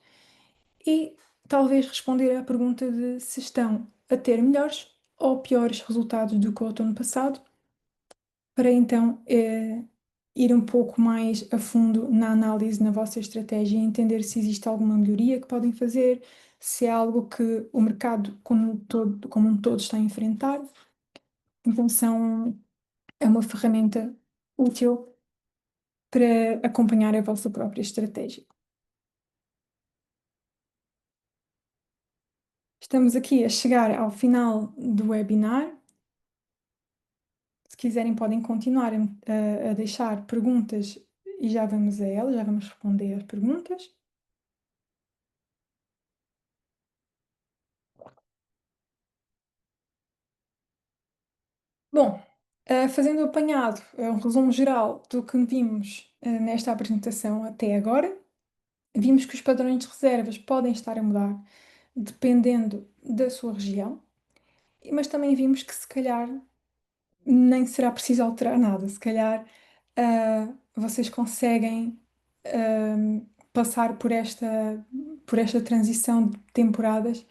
e talvez responder à pergunta de se estão a ter melhores ou piores resultados do que o outono passado para então ir um pouco mais a fundo na análise na vossa estratégia e entender se existe alguma melhoria que podem fazer, se é algo que o mercado como um todo está a enfrentar. Então é uma ferramenta útil para acompanhar a vossa própria estratégia. Estamos aqui a chegar ao final do webinar. Se quiserem, podem continuar a deixar perguntas e já vamos a elas, já vamos responder as perguntas. Bom, fazendo o apanhado, um resumo geral do que vimos nesta apresentação até agora, vimos que os padrões de reservas podem estar a mudar dependendo da sua região, mas também vimos que se calhar nem será preciso alterar nada, se calhar vocês conseguem passar por esta transição de temporadas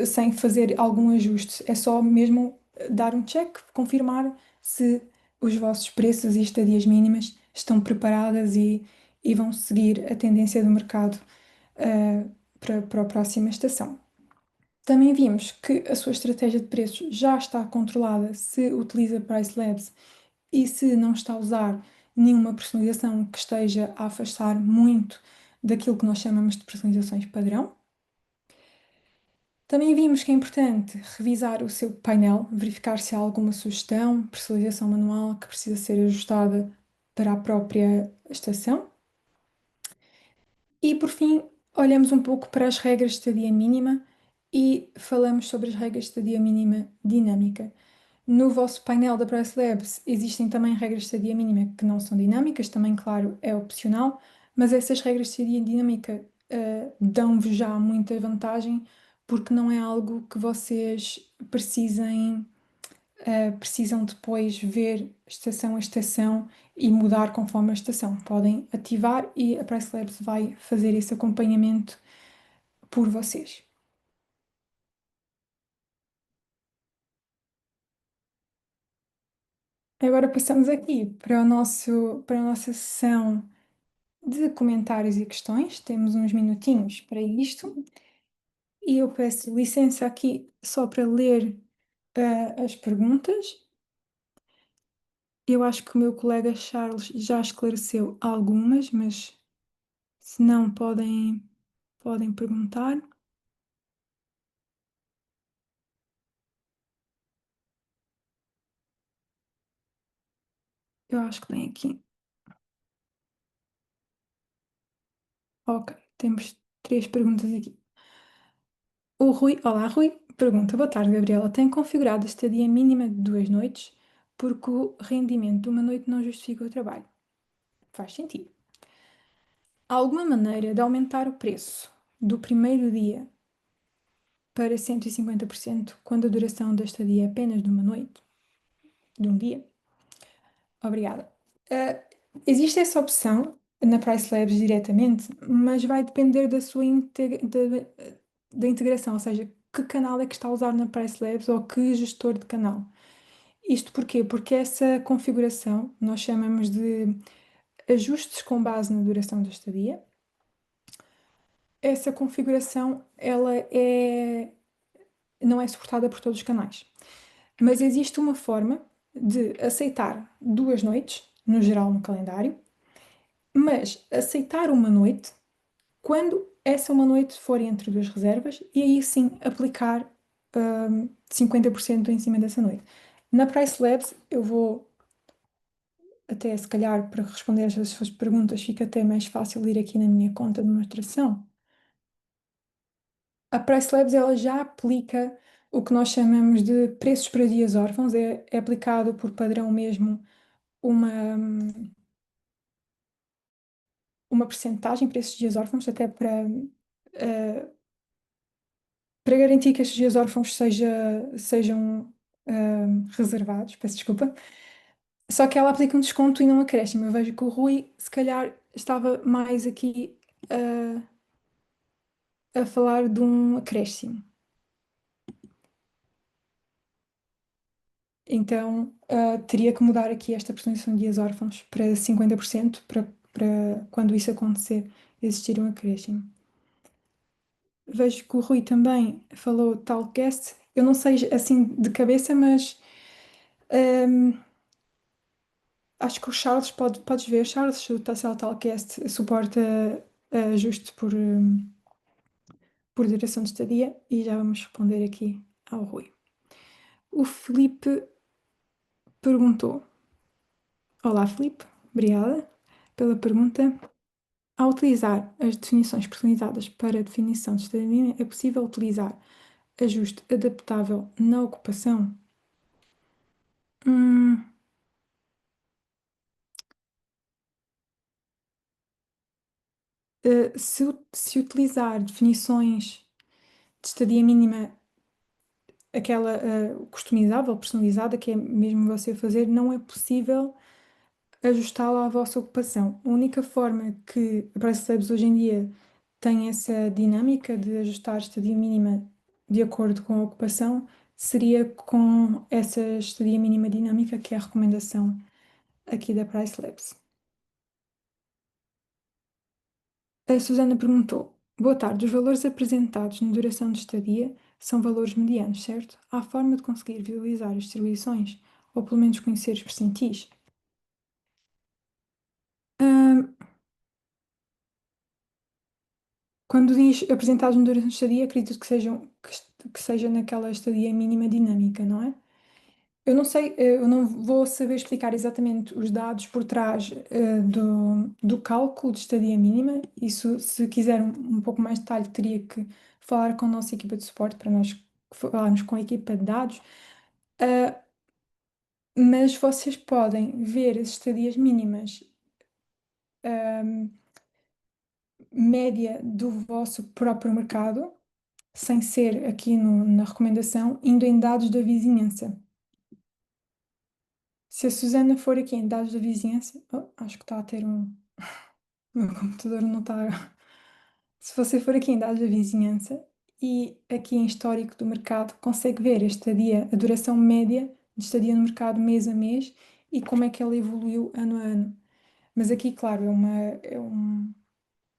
sem fazer algum ajuste. É só mesmo dar um check, confirmar se os vossos preços e estadias mínimas estão preparadas e vão seguir a tendência do mercado para a próxima estação. Também vimos que a sua estratégia de preços já está controlada se utiliza Price Labs e se não está a usar nenhuma personalização que esteja a afastar muito daquilo que nós chamamos de personalizações padrão. Também vimos que é importante revisar o seu painel, verificar se há alguma sugestão, personalização manual que precisa ser ajustada para a própria estação. E por fim, olhamos um pouco para as regras de estadia mínima e falamos sobre as regras de estadia mínima dinâmica. No vosso painel da Price Labs existem também regras de estadia mínima que não são dinâmicas, também, claro, é opcional, mas essas regras de estadia dinâmica dão-vos já muita vantagem porque não é algo que vocês precisam depois ver estação a estação e mudar conforme a estação. Podem ativar e a Price Labs vai fazer esse acompanhamento por vocês. Agora passamos aqui para a nossa sessão de comentários e questões. Temos uns minutinhos para isto. E eu peço licença aqui só para ler as perguntas. Eu acho que o meu colega Charles já esclareceu algumas, mas se não, podem perguntar. Eu acho que tem aqui. Ok, temos três perguntas aqui. O Rui, olá Rui, pergunta: Boa tarde, Gabriela. Tenho configurado a estadia mínima de 2 noites porque o rendimento de uma noite não justifica o trabalho. Faz sentido. Há alguma maneira de aumentar o preço do primeiro dia para 150% quando a duração da estadia é apenas de uma noite, de um dia? Obrigada. Ah, existe essa opção na Price Labs diretamente, mas vai depender da sua da integração, ou seja, que canal é que está a usar na Price Labs ou que gestor de canal. Isto porquê? Porque essa configuração nós chamamos de ajustes com base na duração da estadia. Essa configuração não é suportada por todos os canais, mas existe uma forma de aceitar 2 noites, no geral no calendário, mas aceitar uma noite quando essa uma noite for entre duas reservas e aí sim aplicar 50% em cima dessa noite. Na Price Labs, eu vou até, se calhar, para responder às suas perguntas, fica até mais fácil ir aqui na minha conta de demonstração. A Price Labs, ela já aplica o que nós chamamos de preços para dias órfãos, é aplicado por padrão mesmo uma, uma percentagem para esses dias órfãos, até eh, para garantir que estes dias órfãos sejam reservados, peço desculpa. Só que ela aplica um desconto e não um acréscimo. Eu vejo que o Rui, se calhar, estava mais aqui a falar de um acréscimo. Então, teria que mudar aqui esta personalização de dias órfãos para 50% para quando isso acontecer, existir um acréscimo. Vejo que o Rui também falou tal guest. Eu não sei assim de cabeça, mas hum, acho que o Charles podes ver. Charles, o Tassel Talkcast, suporta ajuste por duração de estadia e já vamos responder aqui ao Rui. O Felipe perguntou: Olá, Felipe, obrigada pela pergunta. Ao utilizar as definições personalizadas para a definição de estadia mínima, é possível utilizar ajuste adaptável na ocupação? Hum, se utilizar definições de estadia mínima, aquela customizável, personalizada, que é mesmo você fazer, não é possível ajustá-la à vossa ocupação. A única forma que a PriceLabs hoje em dia tem essa dinâmica de ajustar a estadia mínima de acordo com a ocupação seria com essa estadia mínima dinâmica, que é a recomendação aqui da PriceLabs. A Susana perguntou: Boa tarde, os valores apresentados na duração de estadia são valores medianos, certo? Há forma de conseguir visualizar as distribuições, ou pelo menos conhecer os percentis? Ahm, Quando diz apresentados na duração de estadia, acredito que seja naquela estadia mínima dinâmica, não é? Eu não sei, eu não vou saber explicar exatamente os dados por trás, do cálculo de estadia mínima. Isso, se quiser um pouco mais de detalhe, teria que falar com a nossa equipa de suporte para nós falarmos com a equipa de dados. Ah, mas vocês podem ver as estadias mínimas, ahm, média do vosso próprio mercado, sem ser aqui na recomendação, indo em dados da vizinhança. Se a Susana for aqui em dados da vizinhança, acho que está a ter um. O meu computador não está. Se você for aqui em dados da vizinhança e aqui em histórico do mercado, consegue ver a estadia, a duração média de estadia no mercado mês a mês e como é que ela evoluiu ano a ano. Mas aqui, claro,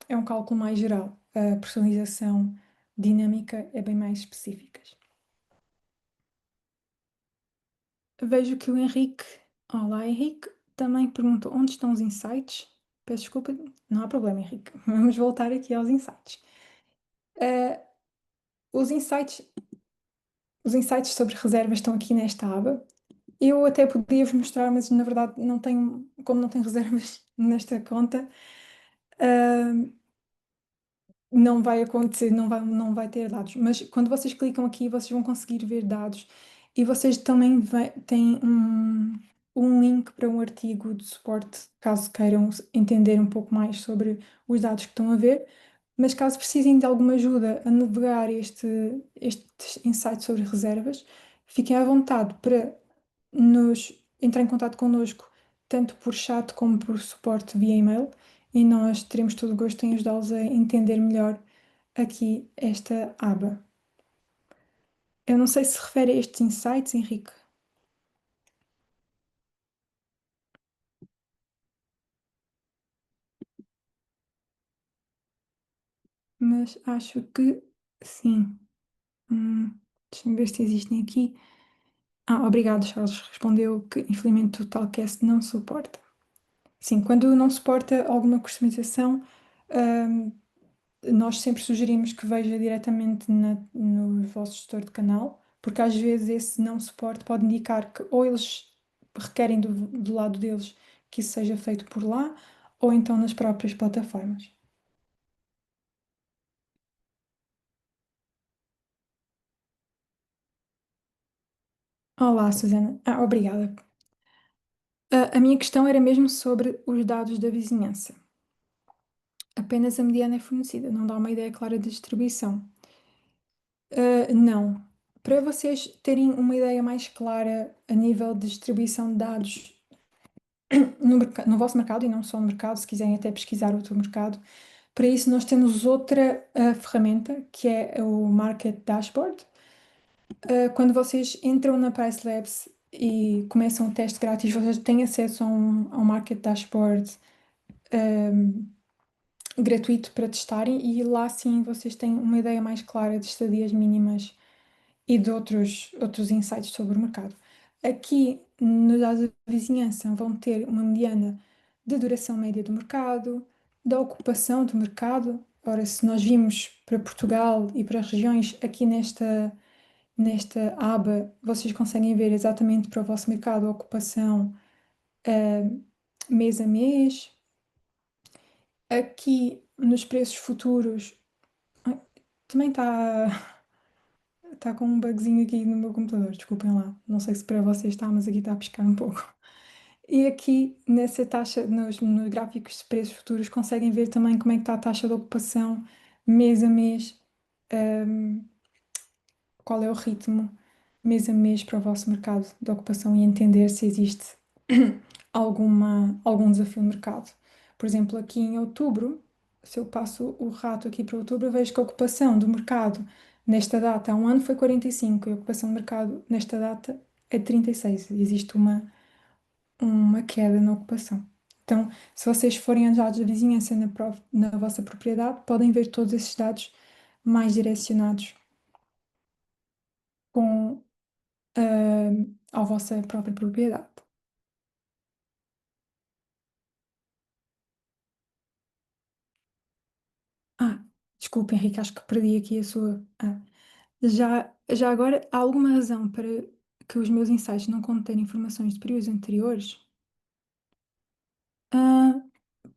é um cálculo mais geral. A personalização dinâmica é bem mais específica. Vejo que o Henrique, olá Henrique, também perguntou onde estão os insights. Peço desculpa, não há problema, Henrique. Vamos voltar aqui aos insights. Eh, os insights, os insights sobre reservas estão aqui nesta aba. Eu até podia vos mostrar, mas na verdade não tenho, como não tenho reservas nesta conta, eh, não vai acontecer, não vai ter dados. Mas quando vocês clicam aqui, vocês vão conseguir ver dados e vocês também têm um link para um artigo de suporte, caso queiram entender um pouco mais sobre os dados que estão a ver. Mas caso precisem de alguma ajuda a navegar estes insights sobre reservas, fiquem à vontade para entrar em contato connosco, tanto por chat como por suporte via e-mail, e nós teremos todo o gosto em ajudá-los a entender melhor aqui esta aba. Eu não sei se refere a estes insights, Henrique, mas acho que sim. Hum, Deixa-me ver se existem aqui. Obrigado, Charles. Respondeu que infelizmente o Talkcast não suporta. Sim, quando não suporta alguma customização, hum, nós sempre sugerimos que veja diretamente no vosso gestor de canal, porque às vezes esse não suporte pode indicar que ou eles requerem do lado deles que isso seja feito por lá, ou então nas próprias plataformas. Olá, Susana. Obrigada. A minha questão era mesmo sobre os dados da vizinhança. Apenas a mediana é fornecida, não dá uma ideia clara de distribuição. Não. Para vocês terem uma ideia mais clara a nível de distribuição de dados no vosso mercado e não só no mercado, se quiserem até pesquisar outro mercado, para isso nós temos outra ferramenta que é o Market Dashboard. Quando vocês entram na Price Labs e começam o teste grátis, vocês têm acesso a um Market Dashboard gratuito para testarem e lá sim vocês têm uma ideia mais clara de estadias mínimas e de outros insights sobre o mercado. Aqui nos dados da vizinhança vão ter uma mediana de duração média do mercado, da ocupação do mercado. Ora, se nós vimos para Portugal e para regiões, aqui nesta aba, vocês conseguem ver exatamente para o vosso mercado a ocupação eh, mês a mês. Aqui nos preços futuros, ai, também está com um bugzinho aqui no meu computador, desculpem lá. Não sei se para vocês está, mas aqui está a piscar um pouco. E aqui nessa taxa, nos gráficos de preços futuros, conseguem ver também como é que está a taxa de ocupação mês a mês, ehm, qual é o ritmo mês a mês para o vosso mercado de ocupação e entender se existe algum desafio no mercado. Por exemplo, aqui em outubro, se eu passo o rato aqui para outubro, eu vejo que a ocupação do mercado nesta data há um ano foi 45 e a ocupação do mercado nesta data é 36. Existe uma queda na ocupação. Então, se vocês forem aos dados da vizinhança na vossa propriedade, podem ver todos esses dados mais direcionados com, à vossa própria propriedade. Ah, desculpe, Henrique, acho que perdi aqui a sua. Já agora, há alguma razão para que os meus insights não conterem informações de períodos anteriores? Ah,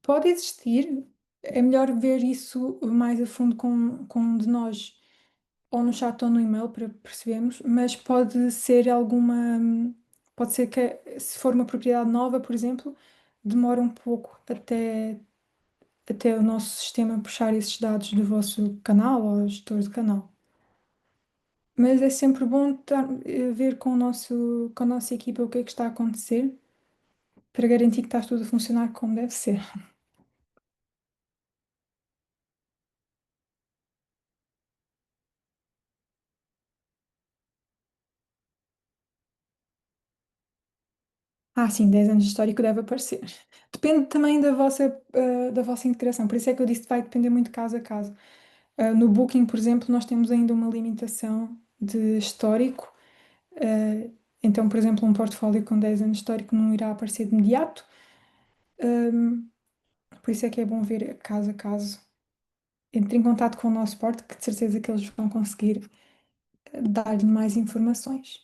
pode existir. É melhor ver isso mais a fundo com um de nós, ou no chat ou no e-mail, para percebermos, mas pode ser alguma. Pode ser que, se for uma propriedade nova, por exemplo, demora um pouco até o nosso sistema puxar esses dados do vosso canal ou gestor de canal. Mas é sempre bom ver com a nossa equipa o que é que está a acontecer para garantir que está tudo a funcionar como deve ser. Ah, sim, 10 anos de histórico deve aparecer. Depende também da vossa integração, por isso é que eu disse que vai depender muito caso a caso. No Booking, por exemplo, nós temos ainda uma limitação de histórico. Uh, então, por exemplo, um portfólio com 10 anos de histórico não irá aparecer de imediato. Um, por isso é que é bom ver caso a caso. Entre em contato com o nosso suporte, que de certeza que eles vão conseguir dar-lhe mais informações.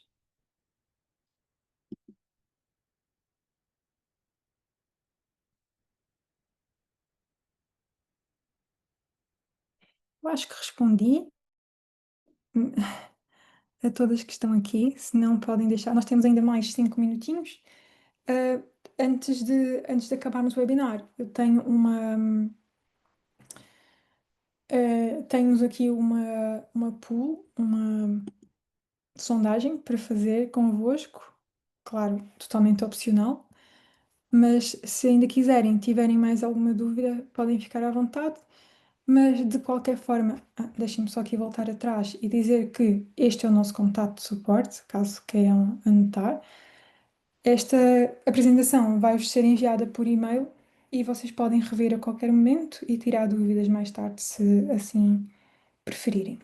Eu acho que respondi a todas que estão aqui, se não podem deixar. Nós temos ainda mais 5 minutinhos. Ah, antes de acabarmos o webinar, eu tenho aqui uma pool, uma sondagem para fazer convosco, claro, totalmente opcional, mas se ainda quiserem, tiverem mais alguma dúvida, podem ficar à vontade. Mas de qualquer forma, deixem-me só aqui voltar atrás e dizer que este é o nosso contato de suporte, caso queiram anotar. Esta apresentação vai-vos ser enviada por e-mail e vocês podem rever a qualquer momento e tirar dúvidas mais tarde, se assim preferirem.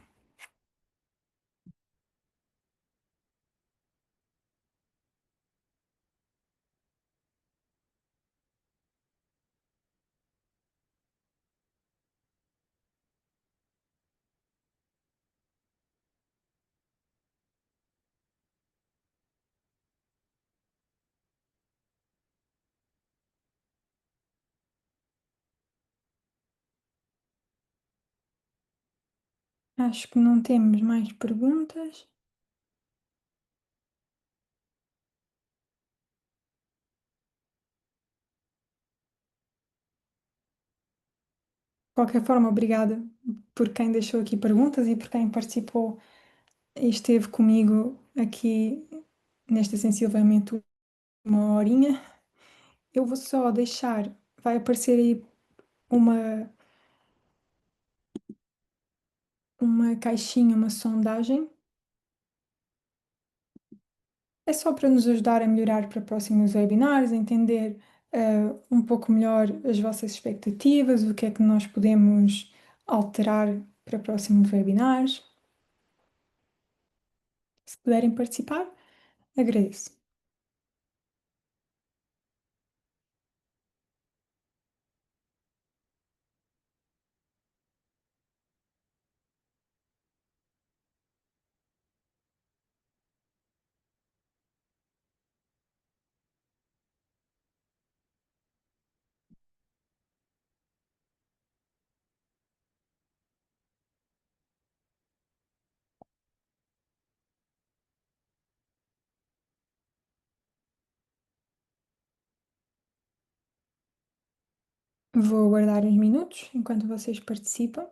Acho que não temos mais perguntas. De qualquer forma, obrigada por quem deixou aqui perguntas e por quem participou e esteve comigo aqui nesta sensivelmente uma horinha. Eu vou só deixar, vai aparecer aí uma, uma caixinha, uma sondagem. É só para nos ajudar a melhorar para próximos webinars, a entender um pouco melhor as vossas expectativas, o que é que nós podemos alterar para próximos webinars. Se puderem participar, agradeço. Vou aguardar uns minutos enquanto vocês participam.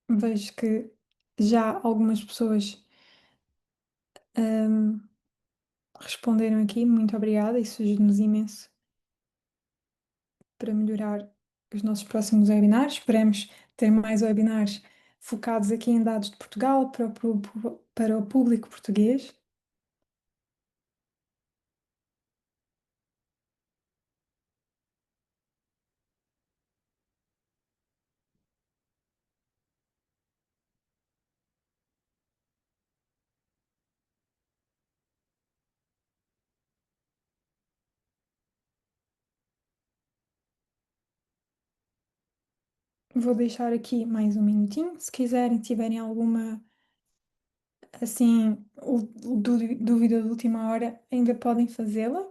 Vejo que já algumas pessoas ahm, responderam aqui. Muito obrigada, isso ajuda-nos imenso para melhorar os nossos próximos webinars. Esperamos ter mais webinars focados aqui em dados de Portugal para o público português. Vou deixar aqui mais um minutinho. Se quiserem, tiverem alguma assim dúvida de última hora, ainda podem fazê-la.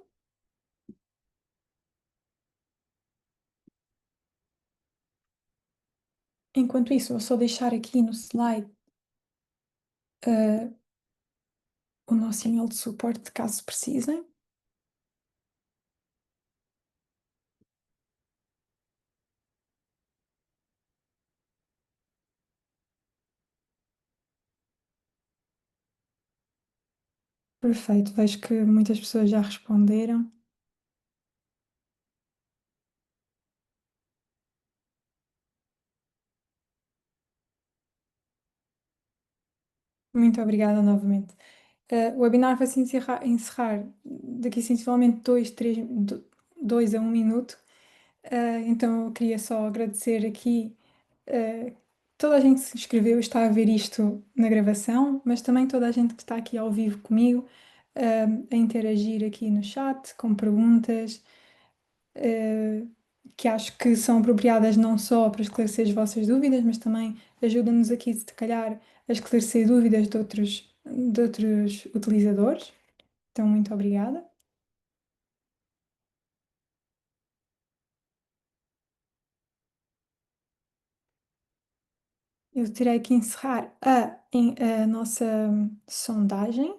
Enquanto isso, vou só deixar aqui no slide eh, o nosso e-mail de suporte caso precisem. Perfeito, vejo que muitas pessoas já responderam. Muito obrigada novamente. O webinar vai se encerrar daqui sensivelmente 2 a 1 minuto. Então eu queria só agradecer aqui uh, toda a gente que se inscreveu, está a ver isto na gravação, mas também toda a gente que está aqui ao vivo comigo, a interagir aqui no chat, com perguntas, uh, que acho que são apropriadas não só para esclarecer as vossas dúvidas, mas também ajudam-nos aqui, se calhar, a esclarecer dúvidas de outros utilizadores. Então, muito obrigada. Eu terei que encerrar a nossa sondagem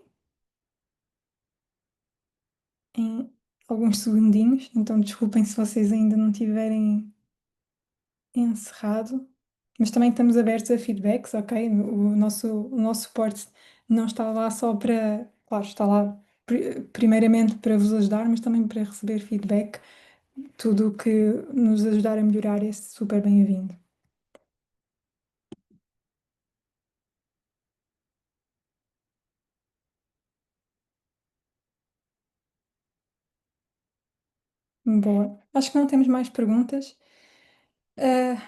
em alguns segundinhos, então desculpem se vocês ainda não tiverem encerrado, mas também estamos abertos a feedbacks, ok? O nosso suporte não está lá só para, claro, está lá primeiramente para vos ajudar, mas também para receber feedback. Tudo o que nos ajudar a melhorar é super bem-vindo. Boa. Acho que não temos mais perguntas. Uh,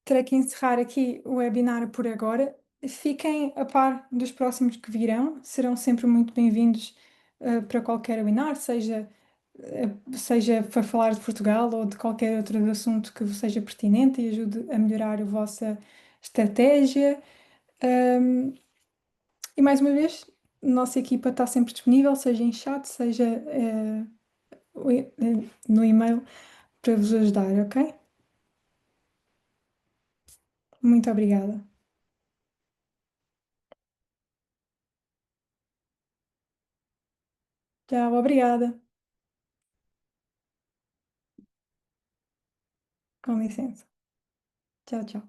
Terei que encerrar aqui o webinar por agora. Fiquem a par dos próximos que virão, serão sempre muito bem-vindos para qualquer webinar, seja para falar de Portugal ou de qualquer outro assunto que vos seja pertinente e ajude a melhorar a vossa estratégia. Um, e mais uma vez, a nossa equipa está sempre disponível, seja em chat, seja no e-mail, para vos ajudar, ok? Muito obrigada. Tchau, obrigada. Com licença. Tchau, tchau.